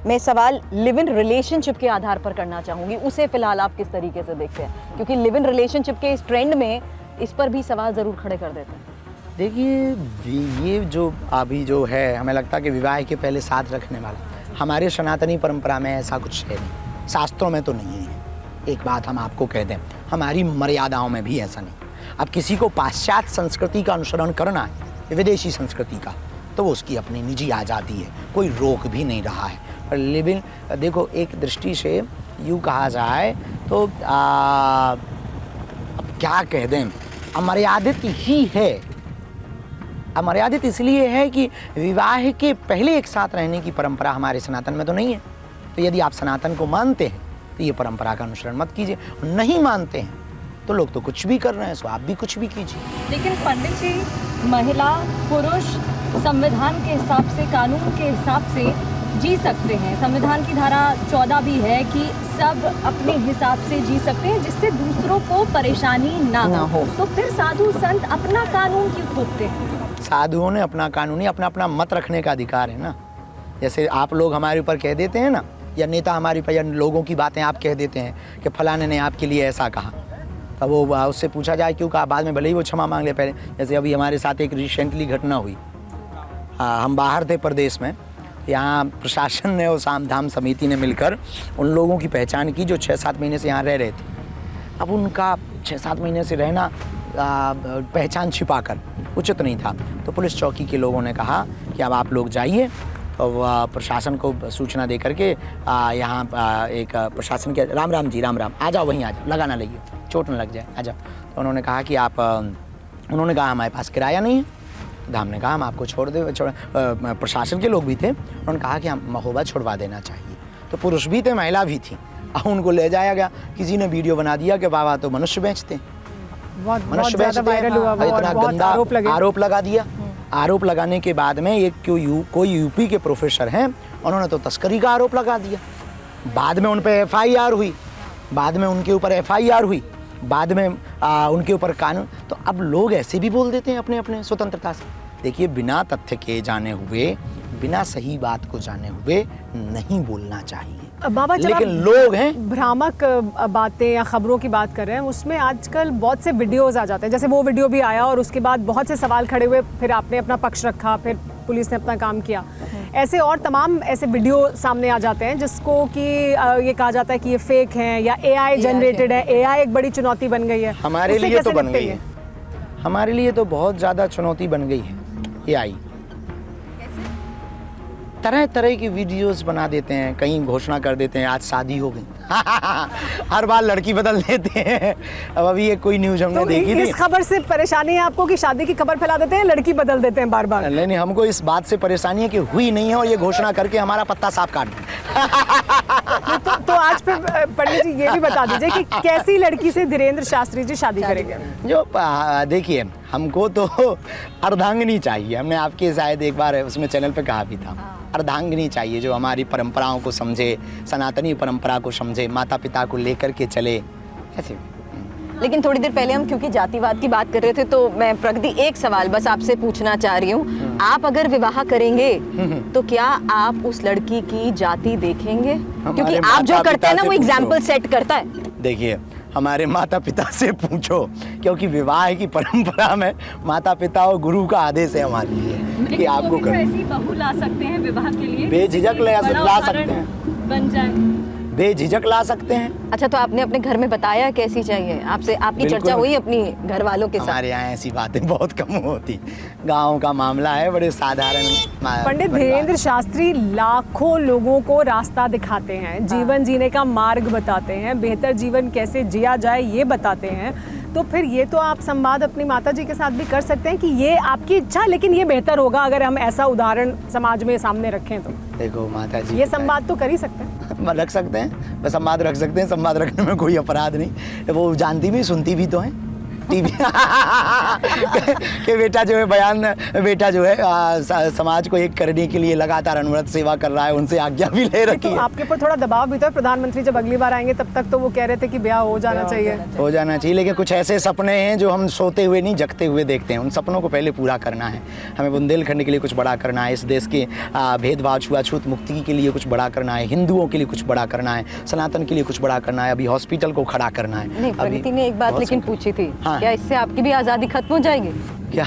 मैं सवाल live in relationship के आधार पर करना चाहूँगी, उसे फ़िलहाल आप किस तरीके से देखते हैं? क्योंकि लिव इन रिलेशनशिप के इस ट्रेंड में इस पर भी सवाल ज़रूर खड़े कर देते हैं। देखिए, ये जो अभी जो है, हमें लगता है कि विवाह के पहले साथ रखने वाला, हमारे सनातनी परंपरा में ऐसा कुछ है नहीं, शास्त्रों में तो नहीं है। एक बात हम आपको कह दें, हमारी मर्यादाओं में भी ऐसा नहीं। अब किसी को पाश्चात्य संस्कृति का अनुसरण करना है, विदेशी संस्कृति का, तो वो उसकी अपनी निजी आज़ादी है, कोई रोक भी नहीं रहा है। और लिव इन, देखो, एक दृष्टि से यूँ कहा जाए तो अब क्या कह दें, अमर्यादित ही है। अमर्यादित इसलिए है कि विवाह के पहले एक साथ रहने की परंपरा हमारे सनातन में तो नहीं है। तो यदि आप सनातन को मानते हैं तो ये परंपरा का अनुसरण मत कीजिए, नहीं मानते हैं तो लोग तो कुछ भी कर रहे हैं, सो आप भी कुछ भी कीजिए। लेकिन पंडित जी, महिला पुरुष संविधान के हिसाब से, कानून के हिसाब से जी सकते हैं। संविधान की धारा 14 भी है कि सब अपने हिसाब से जी सकते हैं जिससे दूसरों को परेशानी ना हो। तो फिर साधु संत अपना कानून क्यों थोपते हैं? साधुओं ने अपना कानूनी अपना अपना मत रखने का अधिकार है ना। जैसे आप लोग हमारे ऊपर कह देते हैं ना, या नेता हमारे ऊपर, या लोगों की बातें आप कह देते हैं कि फलाने ने आपके लिए ऐसा कहा, तब वो उससे पूछा जाए क्यों कहा, बाद में भले ही वो क्षमा मांग ले पहले। जैसे अभी हमारे साथ एक रिसेंटली घटना हुई, हम बाहर थे प्रदेश में, यहाँ प्रशासन ने और साम धाम समिति ने मिलकर उन लोगों की पहचान की जो 6-7 महीने से यहाँ रह रहे थे। अब उनका 6-7 महीने से रहना पहचान छिपाकर उचित नहीं था, तो पुलिस चौकी के लोगों ने कहा कि अब आप लोग जाइए, और प्रशासन को सूचना दे करके यहाँ एक प्रशासन के राम जी राम आ जाओ, वहीं आ जाओ, लगा ना लगिए, चोट न लग जाए, आ जाओ। तो उन्होंने कहा कि उन्होंने कहा हमारे पास किराया नहीं है। तो हमने कहा हम आपको प्रशासन के लोग भी थे, उन्होंने कहा कि हम महोबा छुड़वा देना चाहिए। तो पुरुष भी थे, महिला भी थी, उनको ले जाया गया। किसी ने वीडियो बना दिया कि बाबा तो मनुष्य बेचते हैं, मनुष्य बेचते हैं, इतना गंदा आरोप लगा दिया। आरोप लगाने के बाद में एक कोई यूपी के प्रोफेसर हैं, उन्होंने तो तस्करी का आरोप लगा दिया। बाद में उन पर FIR हुई, बाद में उनके ऊपर FIR हुई, बाद में उनके ऊपर कानून। तो अब लोग ऐसे भी बोल देते हैं अपने अपने स्वतंत्रता से। देखिए, बिना तथ्य के जाने हुए, बिना सही बात को जाने हुए नहीं बोलना चाहिए। बाबा, लेकिन लोग हैं भ्रामक बातें या खबरों की बात कर रहे हैं, उसमें आजकल बहुत से वीडियोस आ जाते हैं। जैसे वो वीडियो भी आया और उसके बाद बहुत से सवाल खड़े हुए, फिर आपने अपना पक्ष रखा, फिर पुलिस ने अपना काम किया। ऐसे और तमाम ऐसे वीडियो सामने आ जाते हैं जिसको कि ये कहा जाता है कि ये फेक हैं या AI जनरेटेड है। AI एक बड़ी चुनौती बन गई है हमारे लिए, तो बन गई है, हमारे लिए तो बहुत ज़्यादा चुनौती बन गई है AI। तरह तरह की वीडियोस बना देते हैं, कहीं घोषणा कर देते हैं आज शादी हो गई हर बार लड़की बदल देते हैं। अब अभी एक कोई न्यूज़ हमने देखी थी। इस खबर से परेशानी है आपको कि शादी की खबर फैला देते हैं, लड़की बदल देते हैं बार बार? नहीं, हमको इस बात से परेशानी है कि हुई नहीं है और ये घोषणा करके हमारा पत्ता साफ काट दें। तो आज पे पंडित जी ये भी बता दीजिए कि कैसी लड़की से धीरेन्द्र शास्त्री जी शादी करेंगे? जो देखिए, हमको तो अर्धांगिनी चाहिए। हमने आपके शायद एक बार उसमें चैनल पे कहा भी था, अर्धांगिनी चाहिए जो हमारी परंपराओं को समझे, सनातनी परंपरा को समझे, माता पिता को लेकर के चले, ऐसे। लेकिन थोड़ी देर पहले हम क्योंकि जातिवाद की बात कर रहे थे, तो मैं प्रगति एक सवाल बस आपसे पूछना चाह रही हूँ। आप अगर विवाह करेंगे तो क्या आप उस लड़की की जाति देखेंगे? क्योंकि आप जो करते हैं ना, वो एग्जाम्पल सेट करता है। देखिए, हमारे माता पिता से पूछो, क्योंकि विवाह की परंपरा में माता पिता और गुरु का आदेश है हमारे लिए कि आपको ऐसी बहू ला सकते हैं विवाह के लिए, बेझिझक ला सकते हैं, बन जाए, बेझिझक ला सकते हैं। अच्छा, तो आपने अपने घर में बताया कैसी चाहिए? आपसे आपकी चर्चा हुई अपनी घर वालों के साथ? हमारे यहाँ ऐसी बातें बहुत कम होती, गाँव का मामला है, बड़े साधारण। पंडित धीरेन्द्र शास्त्री लाखों लोगों को रास्ता दिखाते हैं, जीवन जीने का मार्ग बताते हैं, बेहतर जीवन कैसे जिया जाए ये बताते हैं। तो फिर ये तो आप संवाद अपनी माता जी के साथ भी कर सकते हैं कि ये आपकी इच्छा, लेकिन ये बेहतर होगा अगर हम ऐसा उदाहरण समाज में सामने रखें। तो देखो माता जी, ये संवाद तो कर ही सकते हैं, रख सकते हैं, बस संवाद रख सकते हैं, संवाद रखने में कोई अपराध नहीं। वो जानती भी सुनती भी तो हैं। टीवी कि बेटा जो है बयान, बेटा जो है समाज को एक करने के लिए लगातार अनवरत सेवा कर रहा है, उनसे आज्ञा भी ले रखी तो है। आपके ऊपर थोड़ा दबाव भी था, प्रधानमंत्री जब अगली बार आएंगे तब तक तो वो कह रहे थे कि ब्याह हो जाना चाहिए। हो जाना चाहिए, लेकिन कुछ ऐसे सपने हैं जो हम सोते हुए नहीं जगते हुए देखते हैं। उन सपनों को पहले पूरा करना है। हमें बुंदेलखंड के लिए कुछ बड़ा करना है, इस देश के भेदभाव छुआछूत मुक्ति के लिए कुछ बड़ा करना है, हिंदुओं के लिए कुछ बड़ा करना है, सनातन के लिए कुछ बड़ा करना है, अभी हॉस्पिटल को खड़ा करना है। नहीं, प्रगति ने एक बात बहुत लेकिन संकट। पूछी थी, हाँ। क्या इससे आपकी भी आज़ादी खत्म हो जाएगी? क्या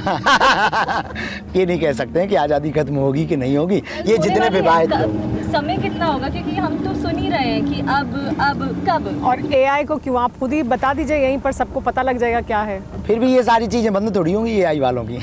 ये नहीं कह सकते हैं कि आज़ादी खत्म होगी कि नहीं होगी। ये जितने विवाहित लोग, समय कितना होगा, क्योंकि हम तो सुन ही रहे हैं कि अब कब। और AI को क्यों, आप खुद ही बता दीजिए, यहीं पर सबको पता लग जाएगा क्या है। फिर भी ये सारी चीज़ें बंद थोड़ी होंगी AI वालों की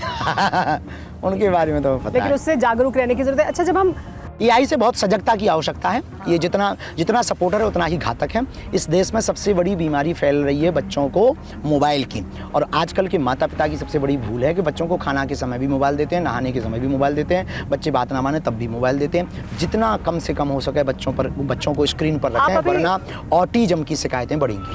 उनके बारे में तो पता लेकिन है। उससे जागरूक रहने की जरूरत है। अच्छा, जब हम AI से बहुत सजगता की आवश्यकता है। ये जितना सपोर्टर है उतना ही घातक है। इस देश में सबसे बड़ी बीमारी फैल रही है बच्चों को मोबाइल की, और आजकल के माता पिता की सबसे बड़ी भूल है कि बच्चों को खाना के समय भी मोबाइल देते हैं, नहाने के समय भी मोबाइल देते हैं, बच्चे बात ना माने तब भी मोबाइल देते हैं। जितना कम से कम हो सके बच्चों को स्क्रीन पर आप रखें, अभी- वरना ऑटिज्म की शिकायतें बढ़ेंगी।